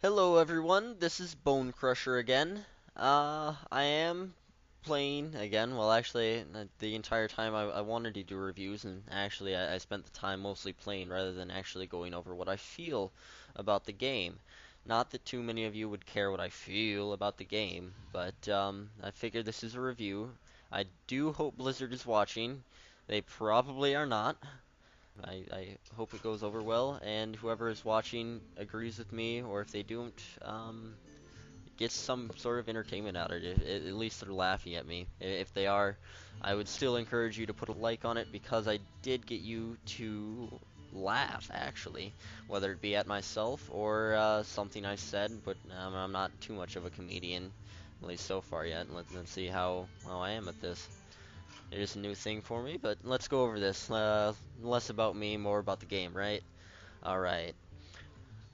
Hello everyone, this is Bone Crusher again. I am playing again. Well, actually, the entire time I wanted to do reviews, and actually I spent the time mostly playing rather than actually going over what I feel about the game. Not that too many of you would care what I feel about the game, but I figured this is a review. I do hope Blizzard is watching. They probably are not. I hope it goes over well, and whoever is watching agrees with me, or if they don't, gets some sort of entertainment out of it. At least they're laughing at me. If they are, I would still encourage you to put a like on it because I did get you to laugh, actually, whether it be at myself or something I said, but I'm not too much of a comedian, at least so far yet. Let's see how I am at this. It is a new thing for me, but let's go over this. Less about me, more about the game, right? Alright.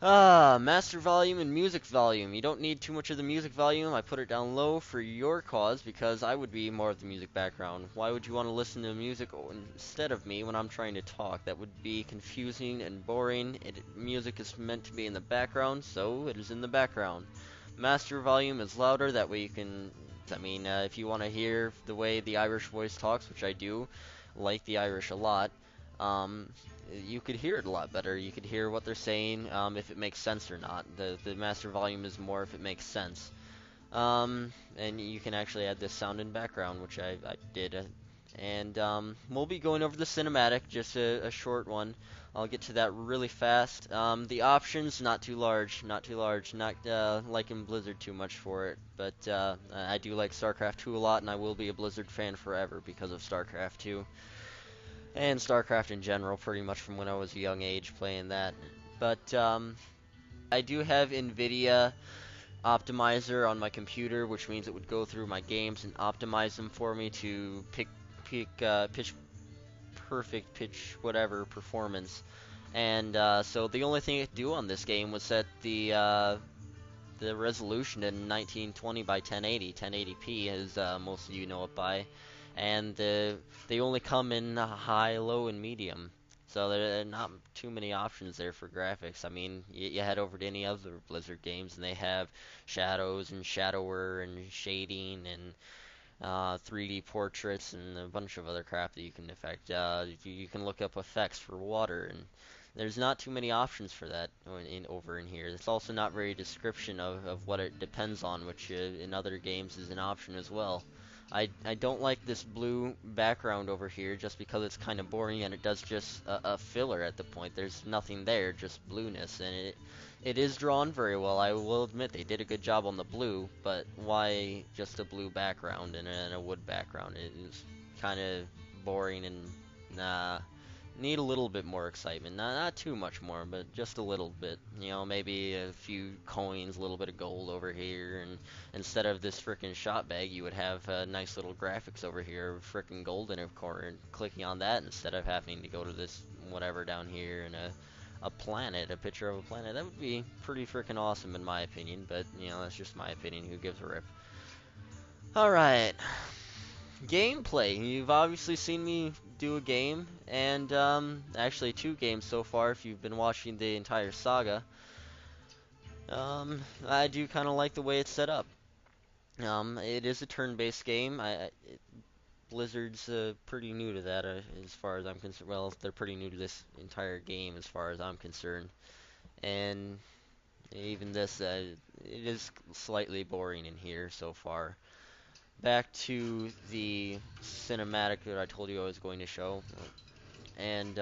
Master volume and music volume. You don't need too much of the music volume. I put it down low for your cause because I would be more of the music background. Why would you want to listen to music instead of me when I'm trying to talk? That would be confusing and boring. Music is meant to be in the background, so it is in the background. Master volume is louder, that way you can, if you want to hear the way the Irish voice talks, which I do, like the Irish a lot, um, you could hear it a lot better. You could hear what they're saying, if it makes sense or not. The master volume is more if it makes sense. And you can actually add this sound in background, which I did. And we'll be going over the cinematic, just a short one. I'll get to that really fast. The options, not too large, not too large. Not liking Blizzard too much for it, but I do like StarCraft 2 a lot, and I will be a Blizzard fan forever because of StarCraft 2 and StarCraft in general, pretty much from when I was a young age playing that. But I do have NVIDIA optimizer on my computer, which means it would go through my games and optimize them for me to pitch perfect pitch whatever performance. And so the only thing I could do on this game was set the resolution in 1920 by 1080, 1080p, as most of you know it by, and they only come in high, low, and medium. So there are not too many options there for graphics. I mean, you head over to any other Blizzard games, and they have shadows and shadower and shading and 3D portraits and a bunch of other crap that you can affect. You can look up effects for water, and there's not too many options for that over in here. It's also not very description of what it depends on, which in other games is an option as well. I don't like this blue background over here just because it's kind of boring and it does just a filler at the point. There's nothing there, just blueness, and it is drawn very well. I will admit they did a good job on the blue, but why just a blue background and a wood background? It is kind of boring and nah. Need a little bit more excitement. Not too much more, but just a little bit. You know, maybe a few coins, a little bit of gold over here, and instead of this frickin' shot bag, you would have nice little graphics over here, frickin' gold in a corner, and clicking on that instead of having to go to this whatever down here and a planet, a picture of a planet. That would be pretty frickin' awesome in my opinion, but you know, that's just my opinion. Who gives a rip? Alright. Gameplay. You've obviously seen me do a game, and actually two games so far if you've been watching the entire saga. I do kind of like the way it's set up. It is a turn-based game. Blizzard's pretty new to that as far as I'm concerned. Well, they're pretty new to this entire game as far as I'm concerned. And even this, it is slightly boring in here so far. Back to the cinematic that I told you I was going to show. And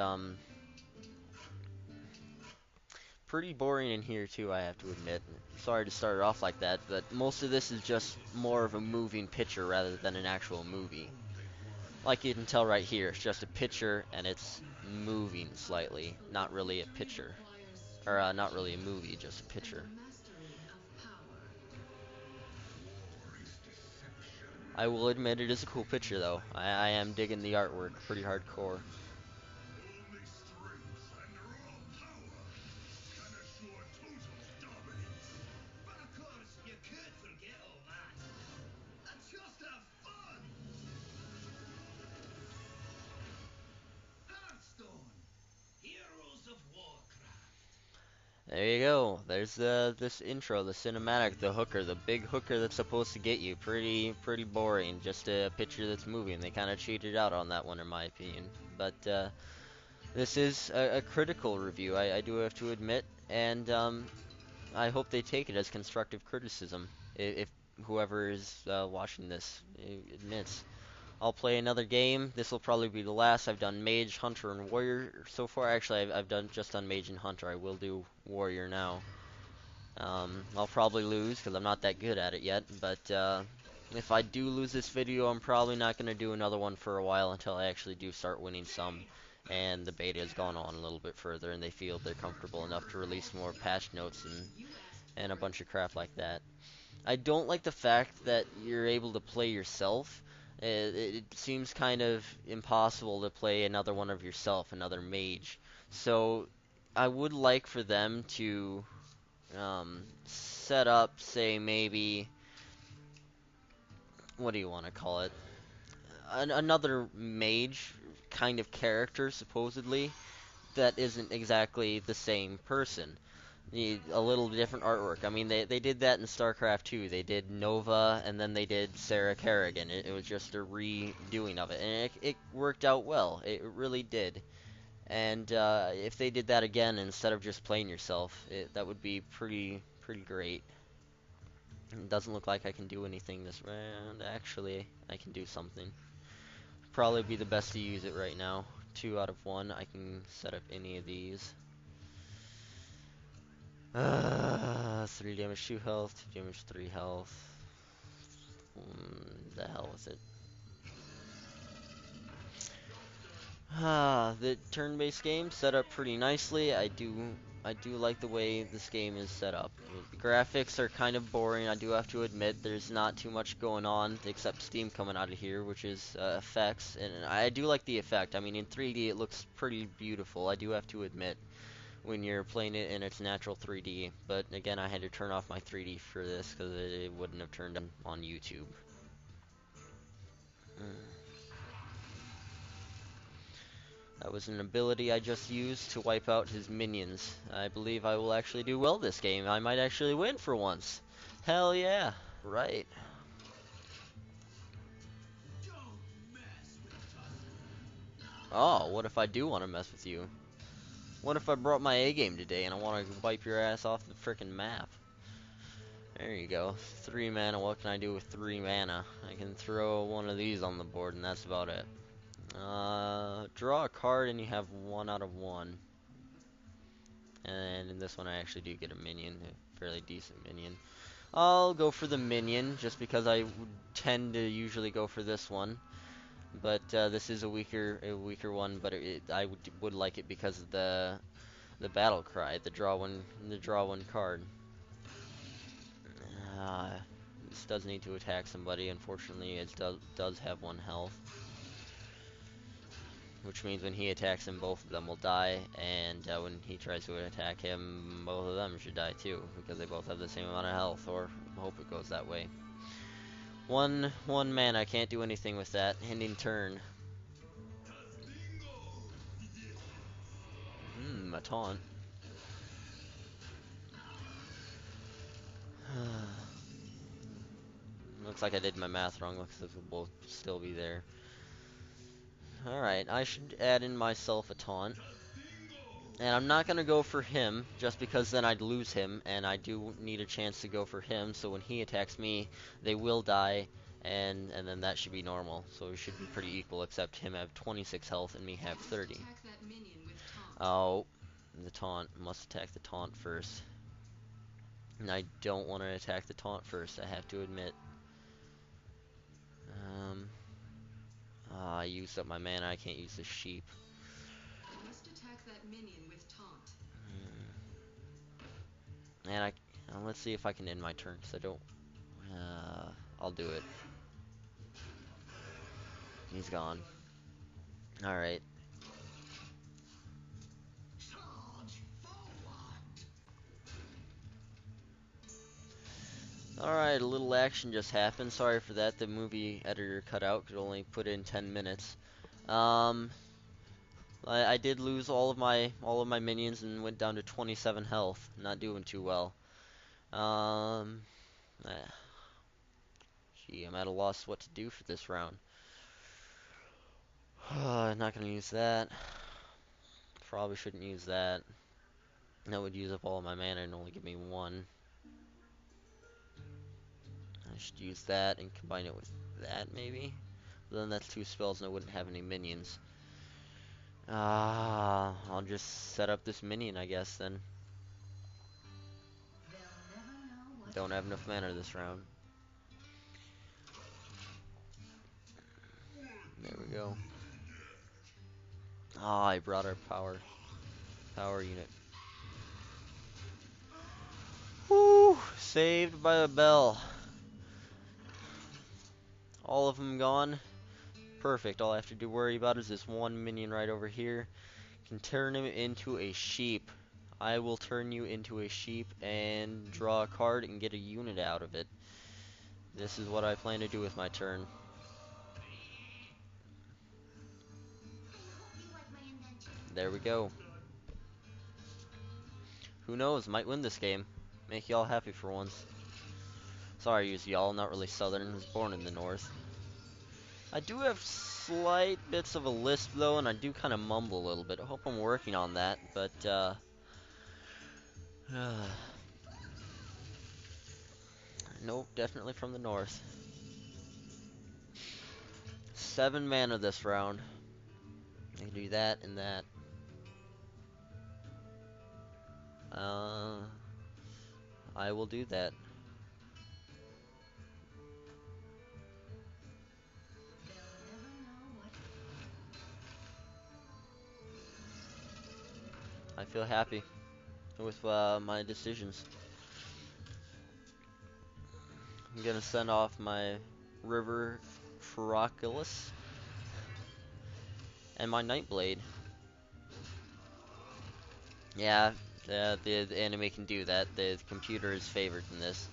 pretty boring in here too, I have to admit. Sorry to start it off like that, but most of this is just more of a moving picture rather than an actual movie. Like you can tell right here, it's just a picture and it's moving slightly, not really a picture. Or not really a movie, just a picture. I will admit it is a cool picture though. I am digging the artwork pretty hardcore. There you go. There's this intro, the cinematic, the hooker, the big hooker that's supposed to get you. Pretty boring. Just a picture that's moving. They kind of cheated out on that one, in my opinion. But this is a critical review. I do have to admit, and I hope they take it as constructive criticism. If whoever is watching this admits. I'll play another game. This will probably be the last. I've done Mage, Hunter, and Warrior so far. Actually, I've just done Mage and Hunter. I will do Warrior now. I'll probably lose because I'm not that good at it yet. But if I do lose this video, I'm probably not going to do another one for a while until I actually do start winning some. And the beta has gone on a little bit further, and they feel they're comfortable enough to release more patch notes and a bunch of crap like that. I don't like the fact that you're able to play yourself. It seems kind of impossible to play another one of yourself, another mage. So I would like for them to set up, say, maybe, what do you want to call it? Another mage kind of character, supposedly, that isn't exactly the same person. A little different artwork. I mean, they did that in StarCraft 2. They did Nova, and then they did Sarah Kerrigan. It was just a redoing of it, and it worked out well. It really did. And if they did that again instead of just playing yourself, that would be pretty great. It doesn't look like I can do anything this round. Actually, I can do something. Probably be the best to use it right now. 2 out of 1. I can set up any of these. 3 damage, 2 health, 2 damage, 3 health. The hell with it. The turn-based game set up pretty nicely. I do like the way this game is set up. The graphics are kind of boring, I do have to admit. There's not too much going on except steam coming out of here, which is effects. And I do like the effect. I mean, in 3D it looks pretty beautiful, I do have to admit, when you're playing it in its natural 3D. But again, I had to turn off my 3D for this because it wouldn't have turned on YouTube. That was an ability I just used to wipe out his minions. I believe I will actually do well this game. I might actually win for once. Hell yeah. Right. Oh, what if I do want to mess with you? What if I brought my A game today and I want to wipe your ass off the frickin' map? There you go. 3 mana. What can I do with 3 mana? I can throw one of these on the board and that's about it. Draw a card and you have 1 out of 1. And in this one I actually do get a minion, a fairly decent minion. I'll go for the minion, just because I would tend to usually go for this one. But this is a weaker one, but I would like it because of the battle cry, the draw one card. This does need to attack somebody. Unfortunately, it does have 1 health. Which means when he attacks him, both of them will die, and when he tries to attack him, both of them should die too, because they both have the same amount of health, or hope it goes that way. One man, I can't do anything with that. Ending turn. A taunt. Looks like I did my math wrong, looks like we'll both still be there. Alright, I should add in myself a taunt. And I'm not going to go for him, just because then I'd lose him, and I do need a chance to go for him, so when he attacks me, they will die, and then that should be normal. So we should be pretty equal, except him have 26 health and me have 30. Oh, the taunt. Must attack the taunt first. And I don't want to attack the taunt first, I have to admit. I used up my mana, I can't use the sheep. Must attack that minion with taunt. And let's see if I can end my turn, because I don't... I'll do it. He's gone. Alright. Alright, a little action just happened. Sorry for that. The movie editor cut out. Could only put in 10 minutes. I did lose all of my minions and went down to 27 health. Not doing too well. Um, eh, Gee, I'm at a loss what to do for this round. Not gonna use that. Probably shouldn't use that. That would use up all of my mana and only give me one. I should use that and combine it with that, maybe? But then that's two spells and I wouldn't have any minions. I'll just set up this minion, I guess, then. Don't have enough mana this round. There we go. I brought our power unit. Whoo! Saved by a bell. All of them gone. Perfect. All I have to do worry about is this one minion right over here. Can turn him into a sheep. I will turn you into a sheep and draw a card and get a unit out of it. This is what I plan to do with my turn. There we go. Who knows? Might win this game. Make y'all happy for once. Sorry, use y'all. Not really southern. I was born in the north. I do have slight bits of a lisp though, and I do kind of mumble a little bit. I hope I'm working on that, but nope, definitely from the north. 7 mana this round. I can do that and that. Uh, I will do that. I feel happy with my decisions. I'm gonna send off my River Feroculus and my Nightblade. Yeah, the enemy can do that. The computer is favored in this.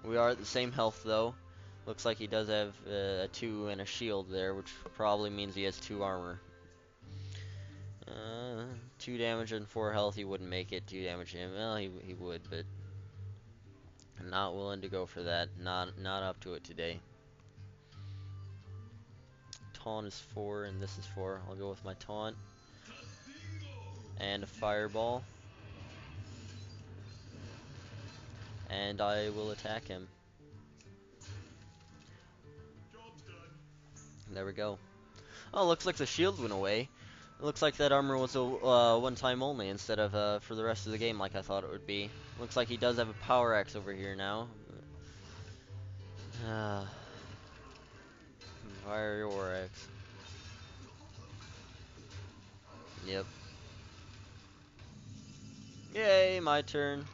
We are at the same health though. Looks like he does have a 2 and a shield there, which probably means he has 2 armor. 2 damage and 4 health, he wouldn't make it. 2 damage to him, well, he would, but I'm not willing to go for that. Not up to it today. Taunt is 4 and this is 4. I'll go with my taunt and a fireball, and I will attack him. There we go. Oh, looks like the shield went away. It looks like that armor was a one time only instead of for the rest of the game like I thought it would be. Looks like he does have a power axe over here now. Uh, Fire War Axe. Yep. Yay, my turn.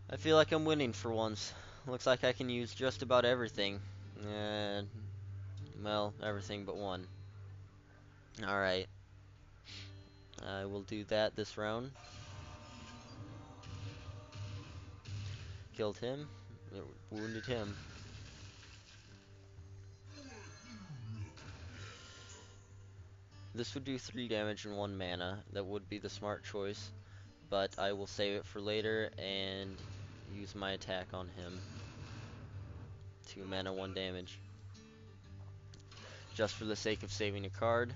I feel like I'm winning for once. Looks like I can use just about everything. And, well, everything but one. Alright. I will do that this round. Killed him. Wounded him. This would do 3 damage and 1 mana. That would be the smart choice. But I will save it for later and use my attack on him. 2 mana, 1 damage. Just for the sake of saving a card.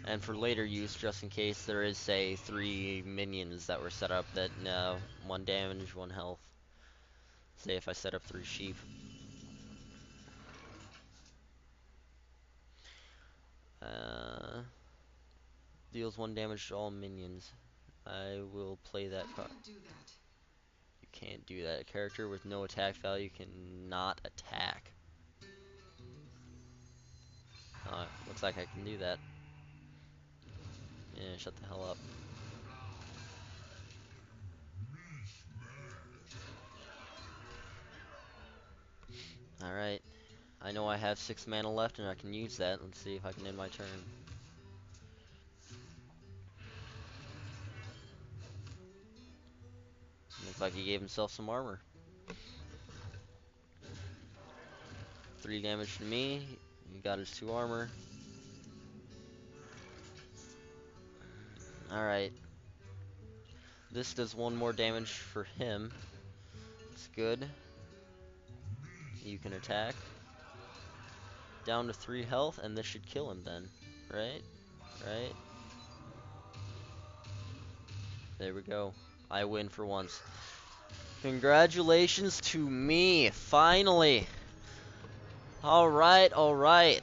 And for later use, just in case there is, say, 3 minions that were set up that, 1 damage, 1 health. Say if I set up 3 sheep. Uh, Deals 1 damage to all minions. I will play that card. You can't do that. A character with no attack value cannot attack. Looks like I can do that. Yeah, shut the hell up. Alright. I know I have 6 mana left and I can use that. Let's see if I can end my turn. Looks like he gave himself some armor. 3 damage to me. He got his 2 armor. Alright. This does 1 more damage for him. It's good. You can attack. Down to 3 health, and this should kill him then. Right? Right? There we go. I win for once. Congratulations to me, finally. Alright, alright.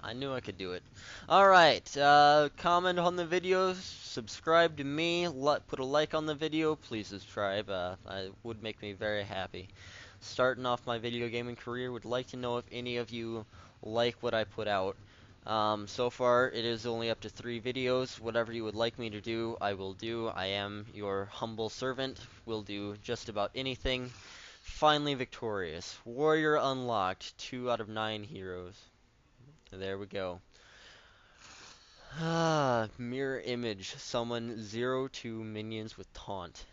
I knew I could do it. Alright, comment on the video, subscribe to me, put a like on the video, please subscribe, it would make me very happy. Starting off my video gaming career, would like to know if any of you like what I put out. So far, it is only up to 3 videos. Whatever you would like me to do, I will do. I am your humble servant, will do just about anything. Finally victorious. Warrior unlocked, 2 out of 9 heroes. There we go. Mirror image. Summon 0-2 minions with taunt.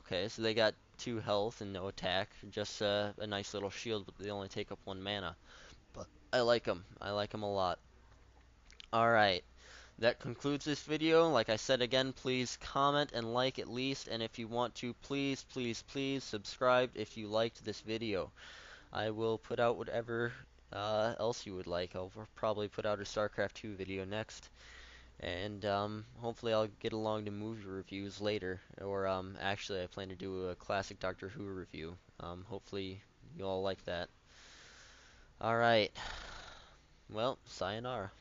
Okay, so they got 2 health and no attack. Just a nice little shield, but they only take up 1 mana. But I like them. I like them a lot. Alright. That concludes this video. Like I said again, please comment and like at least. And if you want to, please, please, please subscribe if you liked this video. I will put out whatever else you would like. I'll probably put out a StarCraft 2 video next. And hopefully I'll get along to movie reviews later. Or actually I plan to do a classic Doctor Who review. Hopefully you all like that. Alright. Well, sayonara.